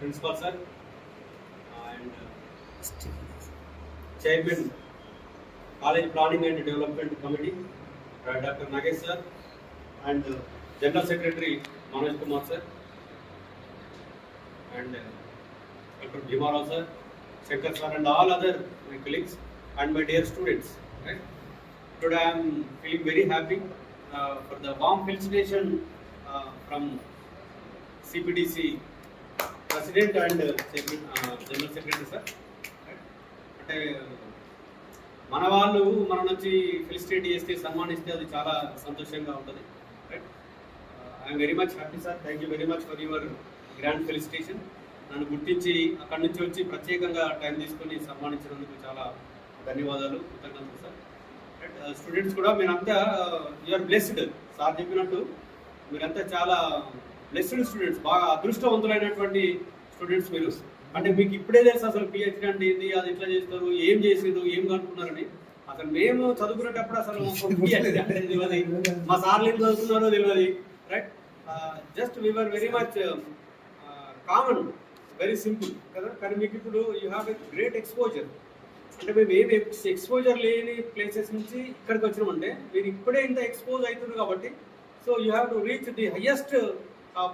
Principal sir and Chairman College Planning and Development Committee, Dr. Nagesh sir, and General Secretary Manoj Kumar sir, and Dr. Bhimarao sir, Shankar sir, and all other my colleagues and my dear students. Right? Today I am feeling very happy for the warm felicitation from CPDC President and General Secretary sir. అంటే మన వాళ్ళు మన నుంచి felicitate చేస్తే సన్మానిస్తే అది చాలా సంతోషంగా ఉంటుంది. Right, I'm very much happy sir. Thank you very much for your grand felicitation. నన్ను గుర్తించి అక్కడి నుంచి వచ్చి ప్రత్యేకంగా టైం తీసుకొని సన్మానించినందుకు చాలా ధన్యవాదాలు, కృతజ్ఞతలు సార్. రైట్, స్టూడెంట్స్ కూడా మీరంతా యూఆర్ బ్లెస్డ్. సార్ చెప్పినట్టు మీరంతా చాలా బ్లెస్డ్ స్టూడెంట్స్, బాగా అదృష్టవంతులైనటువంటి స్టూడెంట్స్ మీరు. అంటే మీకు ఇప్పుడే తెలుసు అసలు పిహెచ్డీ అంటే ఏంది, అది ఎట్లా చేస్తారు, ఏం చేసేది, ఏం కనుక్కున్నారని. అసలు మేము చదువుకునేటప్పుడు అసలు పిహెచ్డీ అంటే తెలియదు, మా సార్లు ఏం చదువుతున్నారో తెలియదు. Right, just we are very much common, very simple కదా. కానీ మీకు ఇప్పుడు you have a great exposure. అంటే మేము ఏమి ఎక్స్పోజర్ లేని ప్లేసెస్ నుంచి ఇక్కడికి వచ్చినామంటే మీరు ఇప్పుడే ఇంత ఎక్స్పోజ్ అవుతుంది కాబట్టి, so you have to reach the highest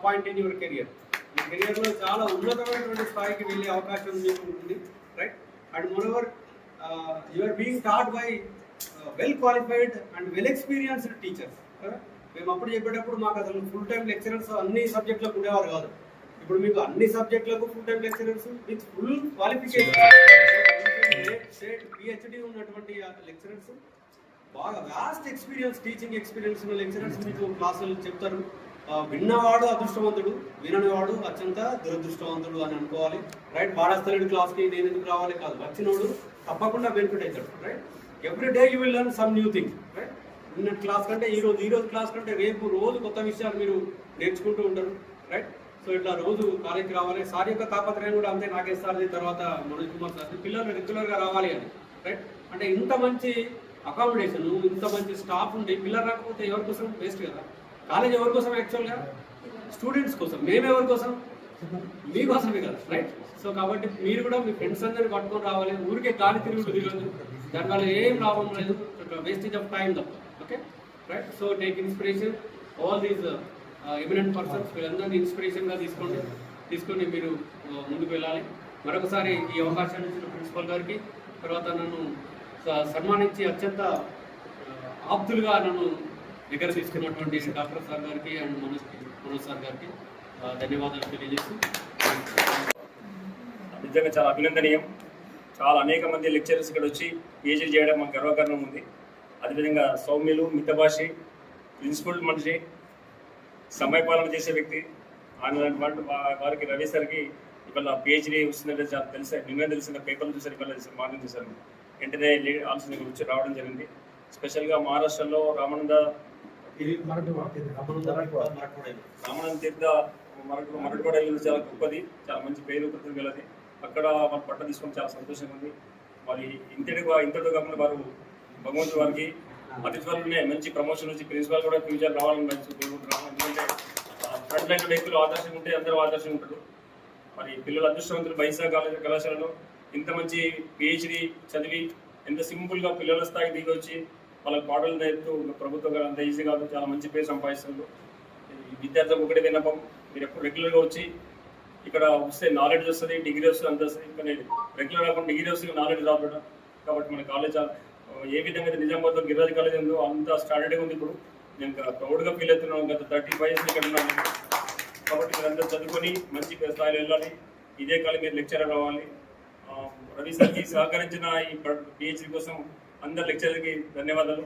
point in your career. మీ కెరియర్లో చాలా ఉన్నతమైనటువంటి స్థాయికి వెళ్ళే అవకాశం మీకు ఉంటుంది. Right, and moreover you are being taught by well qualified and well experienced teachers. మేము అప్పుడు చెప్పేటప్పుడు మాకు అసలు ఫుల్ టైం లెక్చరర్స్ అన్ని సబ్జెక్టులకు ఉండేవారు కాదు. ఇప్పుడు మీకు అన్ని సబ్జెక్టులకు full time lecturers with full qualification, PhD ఉన్నటువంటి లెక్చరర్స్, బాగా వాస్ట్ ఎక్స్పీరియన్స్, టీచింగ్ ఎక్స్పీరియన్స్ ఉన్న లెక్చరర్స్ మీకు క్లాసులు చెప్తారు. విన్నవాడు అదృష్టవంతుడు, విననివాడు అత్యంత దురదృష్టవంతుడు అని అనుకోవాలి. రైట్, బాడస్తలేడు క్లాస్కి నేను ఎందుకు రావాలి కాదు, వచ్చినోడు తప్పకుండా బెనిఫిట్ అవుతాడు. Right, every day you will learn some new thing. Right, నిన్న క్లాస్ కంటే ఈ రోజు క్లాస్ కంటే రేపు రోజు కొత్త విషయాలు మీరు నేర్చుకుంటూ ఉంటారు. రైట్, సో ఇట్లా రోజు కాలేజీకి రావాలి. సార్ యొక్క తాపత్రయం కూడా అంతే, నాగేష్ సార్ది, తర్వాత మనోజ్ కుమార్ సార్ది, పిల్లలు రెగ్యులర్గా రావాలి అని. రైట్, అంటే ఇంత మంచి అకామిడేషన్, ఇంత మంచి స్టాఫ్ ఉండి పిల్లలు రాకపోతే ఎవరి కోసం వేస్ట్ కదా. కాలేజ్ ఎవరి కోసం? యాక్చువల్గా స్టూడెంట్స్ కోసం. మేము ఎవరి కోసం? మీకోసమే కదా. రైట్, సో కాబట్టి మీరు కూడా మీ ఫ్రెండ్స్ అందరినీ పట్టుకొని రావాలి. ఊరికే గాలి తిరుగుతుంది, దానివల్ల ఏం లాభం లేదు, వేస్టేజ్ ఆఫ్ టైం తప్ప. Okay, right, so take inspiration all these eminent persons. వీళ్ళందరినీ ఇన్స్పిరేషన్గా తీసుకొని మీరు ముందుకు వెళ్ళాలి. మరొకసారి ఈ అవకాశాన్ని ఇచ్చిన ప్రిన్సిపల్ గారికి, తర్వాత నన్ను సన్మానించి అత్యంత ఆప్తులుగా నన్ను దగ్గర తీసుకున్నటువంటి డాక్టర్ సార్ గారికి అండ్ మనోజ్ సార్ గారికి ధన్యవాదాలు తెలియజేస్తూ, నిజంగా చాలా అభినందనీయం. చాలా అనేక మంది లెక్చరర్స్ ఇక్కడ వచ్చి పీహెచ్డీ చేయడం మాకు గర్వకారణం ఉంది. అదేవిధంగా సౌమ్యులు, మితభాషి, ప్రిన్సిపల్ మనిషి, సమయపాలన చేసే వ్యక్తి అలాంటి వారికి రవి సార్కి ఇవాళ పిహెచ్డీ వస్తుందంటే చాలా తెలిసే, నిన్నే తెలిసిన పేపర్లు చూసారు, ఇవాళ మార్నింగ్ చూసారు. వెంటనే ఆలోచన వచ్చి రావడం జరిగింది. స్పెషల్గా మహారాష్ట్రలో రామానంద తీర్థ మరటగూడ చాలా గొప్పది, చాలా మంచి పేరు కృతం గలది. అక్కడ వాళ్ళు పట్ట తీసుకొని చాలా సంతోషంగా ఉంది. మరి ఇంతటితో కాకుండా వారు భగవంతుడు వారికి అతి త్వరలోనే మంచి ప్రమోషన్ వచ్చి ప్రిన్సిపాల్ కూడా ఫ్యూచర్ రావాలని మంచి కోరుకుంటున్నాను. ఎందుకంటే ఫ్రంట్ లైన్ వ్యక్తులు ఆదర్శంగా ఉంటే అందరూ ఆదర్శంగా ఉంటారు. మరి పిల్లలు అదృష్టవంతులు బైసా కళాశాలలో ఇంత మంచి పిహెచ్డీ చదివి ఎంత సింపుల్గా పిల్లల స్థాయికి దిగి వచ్చి వాళ్ళకి పాటలు నేర్పుతూ ప్రభుత్వం అంత ఈజీ కాదు, చాలా మంచి పేరు సంపాదిస్తున్నారు. విద్యార్థులకు ఒకటి విన్నపం, మీరు ఎప్పుడు రెగ్యులర్గా వచ్చి ఇక్కడ వస్తే నాలెడ్జ్ వస్తుంది, డిగ్రీ వస్తుంది, అంత వస్తుంది. కానీ రెగ్యులర్ కాకుండా డిగ్రీ వస్తుంది, నాలెడ్జ్ రావడం. కాబట్టి మన కాలేజ్ ఏ విధంగా అయితే నిజామాబాద్లో గిరిరాజ్ కాలేజ్ ఉందో అంత స్టాండర్డ్గా ఉంది. ఇప్పుడు నేను ప్రౌడ్గా ఫీల్ అవుతున్నాను, గత 35 years ఇక్కడ ఉన్నాను. కాబట్టి మీరందరూ చదువుకొని మంచి స్థాయిలో వెళ్ళాలి. ఇదే కాలేజ్ మీరు లెక్చరర్ రావాలి. రవి సార్కి సహకరించిన ఈ పిహెచ్డీ కోసం అందరు లెక్చరర్కి ధన్యవాదాలు.